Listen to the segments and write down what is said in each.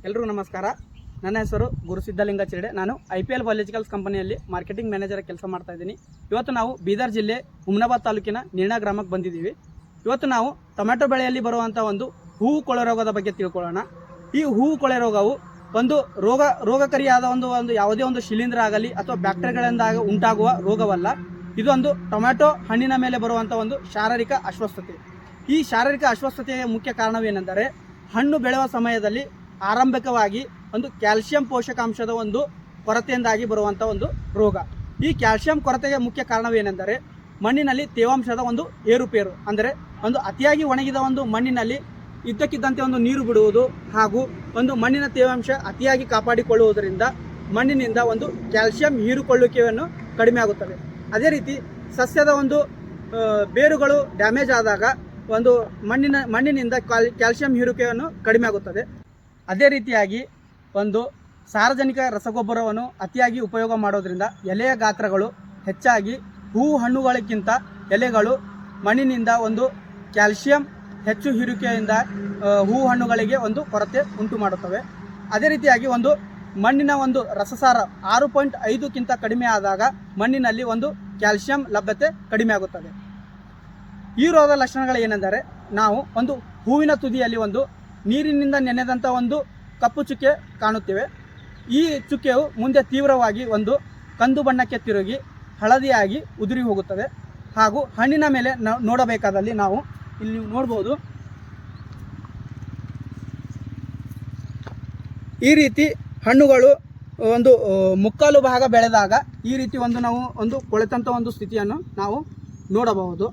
ಎಲ್ಲರಿಗೂ ನಮಸ್ಕಾರ. ನನ್ನ ಹೆಸರು ಗುರುಸಿದ್ದಲಿಂಗ ಚಿರಡೆ. ನಾನು IPL ಬಯಾಲಜಿಕಲ್ಸ್ ಕಂಪನಿಯಲ್ಲಿ ಮಾರ್ಕೆಟಿಂಗ್ ಮ್ಯಾನೇಜರ್ ಕೆಲಸ ಮಾಡ್ತಾ ಇದ್ದೀನಿ. ಇವತ್ತು ನಾವು ಬೀದರ್ ಜಿಲ್ಲೆ ಹುಮ್ನಾಬಾದ್ ತಾಲೂಕಿನ ನಿರ್ಣಾ ಗ್ರಾಮಕ್ಕೆ ಬಂದಿದ್ದೀವಿ. ಇವತ್ತು ನಾವು ಟೊಮೆಟೊ ಬೆಳೆಯಲ್ಲಿ ಬರುವಂಥ ಒಂದು ಹೂವು ಕೊಳೆ ರೋಗದ ಬಗ್ಗೆ ತಿಳ್ಕೊಳ್ಳೋಣ. ಈ ಹೂವು ಕೊಳೆ ರೋಗವು ಒಂದು ರೋಗಕಾರಿಯಾದ ಒಂದು ಯಾವುದೇ ಒಂದು ಶಿಲೀಂಧ್ರ ಆಗಲಿ ಅಥವಾ ಬ್ಯಾಕ್ಟೀರಿಯಾಗಳಿಂದ ಉಂಟಾಗುವ ರೋಗವಲ್ಲ. ಇದೊಂದು ಟೊಮೆಟೊ ಹಣ್ಣಿನ ಮೇಲೆ ಬರುವಂಥ ಒಂದು ಶಾರೀರಿಕ ಅಸ್ವಸ್ಥತೆ. ಈ ಶಾರೀರಿಕ ಅಸ್ವಸ್ಥತೆಯ ಮುಖ್ಯ ಕಾರಣವೇನೆಂದರೆ ಹಣ್ಣು ಬೆಳೆಯುವ ಸಮಯದಲ್ಲಿ ಆರಂಭಿಕವಾಗಿ ಒಂದು ಕ್ಯಾಲ್ಸಿಯಂ ಪೋಷಕಾಂಶದ ಒಂದು ಕೊರತೆಯಿಂದಾಗಿ ಬರುವಂಥ ಒಂದು ರೋಗ. ಈ ಕ್ಯಾಲ್ಸಿಯಂ ಕೊರತೆಗೆ ಮುಖ್ಯ ಕಾರಣವೇನೆಂದರೆ ಮಣ್ಣಿನಲ್ಲಿ ತೇವಾಂಶದ ಒಂದು ಏರುಪೇರು, ಅಂದರೆ ಒಂದು ಅತಿಯಾಗಿ ಒಣಗಿದ ಒಂದು ಮಣ್ಣಿನಲ್ಲಿ ಇದ್ದಕ್ಕಿದ್ದಂತೆ ಒಂದು ನೀರು ಬಿಡುವುದು ಹಾಗೂ ಒಂದು ಮಣ್ಣಿನ ತೇವಾಂಶ ಅತಿಯಾಗಿ ಕಾಪಾಡಿಕೊಳ್ಳುವುದರಿಂದ ಮಣ್ಣಿನಿಂದ ಒಂದು ಕ್ಯಾಲ್ಸಿಯಂ ಹೀರಿಕೊಳ್ಳುವಿಕೆಯನ್ನು ಕಡಿಮೆ ಆಗುತ್ತದೆ. ಅದೇ ರೀತಿ ಸಸ್ಯದ ಒಂದು ಬೇರುಗಳು ಡ್ಯಾಮೇಜ್ ಆದಾಗ ಒಂದು ಮಣ್ಣಿನಿಂದ ಕ್ಯಾಲ್ಸಿಯಂ ಹೀರುವಿಕೆಯನ್ನು ಕಡಿಮೆ ಆಗುತ್ತದೆ. ಅದೇ ರೀತಿಯಾಗಿ ಒಂದು ಸಾರ್ವಜನಿಕ ರಸಗೊಬ್ಬರವನ್ನು ಅತಿಯಾಗಿ ಉಪಯೋಗ ಮಾಡೋದ್ರಿಂದ ಎಲೆಯ ಗಾತ್ರಗಳು ಹೆಚ್ಚಾಗಿ ಹೂವು ಹಣ್ಣುಗಳಿಗಿಂತ ಎಲೆಗಳು ಮಣ್ಣಿನಿಂದ ಒಂದು ಕ್ಯಾಲ್ಸಿಯಂ ಹೆಚ್ಚು ಹೀರುವಿಕೆಯಿಂದ ಹೂವು ಹಣ್ಣುಗಳಿಗೆ ಒಂದು ಕೊರತೆ ಉಂಟು ಮಾಡುತ್ತವೆ. ಅದೇ ರೀತಿಯಾಗಿ ಒಂದು ಮಣ್ಣಿನ ಒಂದು ರಸಸಾರ 6.5ಕ್ಕಿಂತ ಕಡಿಮೆ ಆದಾಗ ಮಣ್ಣಿನಲ್ಲಿ ಒಂದು ಕ್ಯಾಲ್ಸಿಯಂ ಲಭ್ಯತೆ ಕಡಿಮೆ ಆಗುತ್ತದೆ. ಈ ರೋಗದ ಲಕ್ಷಣಗಳು ಏನೆಂದರೆ ನಾವು ಒಂದು ಹೂವಿನ ತುದಿಯಲ್ಲಿ ಒಂದು ನೀರಿನಿಂದ ನೆನೆದಂಥ ಒಂದು ಕಪ್ಪು ಚುಕ್ಕೆ ಕಾಣುತ್ತೇವೆ. ಈ ಚುಕ್ಕೆಯು ಮುಂದೆ ತೀವ್ರವಾಗಿ ಒಂದು ಕಂದು ಬಣ್ಣಕ್ಕೆ ತಿರುಗಿ ಹಳದಿಯಾಗಿ ಉದುರಿ ಹೋಗುತ್ತದೆ. ಹಾಗೂ ಹಣ್ಣಿನ ಮೇಲೆ ನೋಡಬೇಕಾದಲ್ಲಿ ನಾವು ಇಲ್ಲಿ ನೋಡ್ಬೋದು, ಈ ರೀತಿ ಹಣ್ಣುಗಳು ಒಂದು ಮುಕ್ಕಾಲು ಭಾಗ ಬೆಳೆದಾಗ ಈ ರೀತಿ ನಾವು ಒಂದು ಕೊಳೆತಂಥ ಒಂದು ಸ್ಥಿತಿಯನ್ನು ನಾವು ನೋಡಬಹುದು.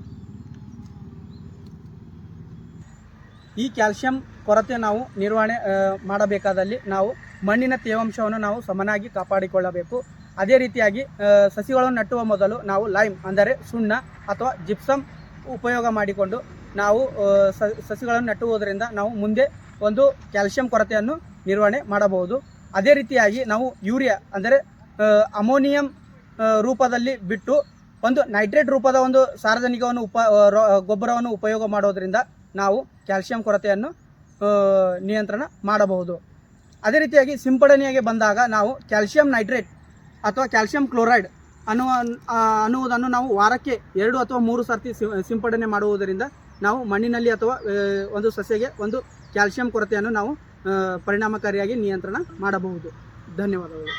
ಈ ಕ್ಯಾಲ್ಸಿಯಂ ಕೊರತೆ ನಾವು ನಿರ್ವಹಣೆ ಮಾಡಬೇಕಾದಲ್ಲಿ ನಾವು ಮಣ್ಣಿನ ತೇವಾಂಶವನ್ನು ನಾವು ಸಮನಾಗಿ ಕಾಪಾಡಿಕೊಳ್ಳಬೇಕು. ಅದೇ ರೀತಿಯಾಗಿ ಸಸಿಗಳನ್ನು ನೆಟ್ಟುವ ಮೊದಲು ನಾವು ಲೈಮ್ ಅಂದರೆ ಸುಣ್ಣ ಅಥವಾ ಜಿಪ್ಸಮ್ ಉಪಯೋಗ ಮಾಡಿಕೊಂಡು ನಾವು ಸಸಿಗಳನ್ನು ನೆಟ್ಟುವುದರಿಂದ ನಾವು ಮುಂದೆ ಒಂದು ಕ್ಯಾಲ್ಸಿಯಂ ಕೊರತೆಯನ್ನು ನಿರ್ವಹಣೆ ಮಾಡಬಹುದು. ಅದೇ ರೀತಿಯಾಗಿ ನಾವು ಯೂರಿಯಾ ಅಂದರೆ ಅಮೋನಿಯಂ ರೂಪದಲ್ಲಿ ಬಿಟ್ಟು ಒಂದು ನೈಟ್ರೇಟ್ ರೂಪದ ಒಂದು ಸಾರ್ವಜನಿಕವನ್ನು ಗೊಬ್ಬರವನ್ನು ಉಪಯೋಗ ಮಾಡೋದರಿಂದ ನಾವು ಕ್ಯಾಲ್ಸಿಯಂ ಕೊರತೆಯನ್ನು ನಿಯಂತ್ರಣ ಮಾಡಬಹುದು. ಅದೇ ರೀತಿಯಾಗಿ ಸಿಂಪಡಣೆಗೆ ಬಂದಾಗ ನಾವು ಕ್ಯಾಲ್ಸಿಯಂ ನೈಟ್ರೇಟ್ ಅಥವಾ ಕ್ಯಾಲ್ಸಿಯಂ ಕ್ಲೋರೈಡ್ ಅನ್ನುವುದನ್ನು ನಾವು ವಾರಕ್ಕೆ 2 ಅಥವಾ 3 ಸರ್ತಿ ಸಿಂಪಡಣೆ ಮಾಡುವುದರಿಂದ ನಾವು ಮಣ್ಣಿನಲ್ಲಿ ಅಥವಾ ಒಂದು ಸಸ್ಯಗೆ ಒಂದು ಕ್ಯಾಲ್ಸಿಯಂ ಕೊರತೆಯನ್ನು ನಾವು ಪರಿಣಾಮಕಾರಿಯಾಗಿ ನಿಯಂತ್ರಣ ಮಾಡಬಹುದು. ಧನ್ಯವಾದಗಳು.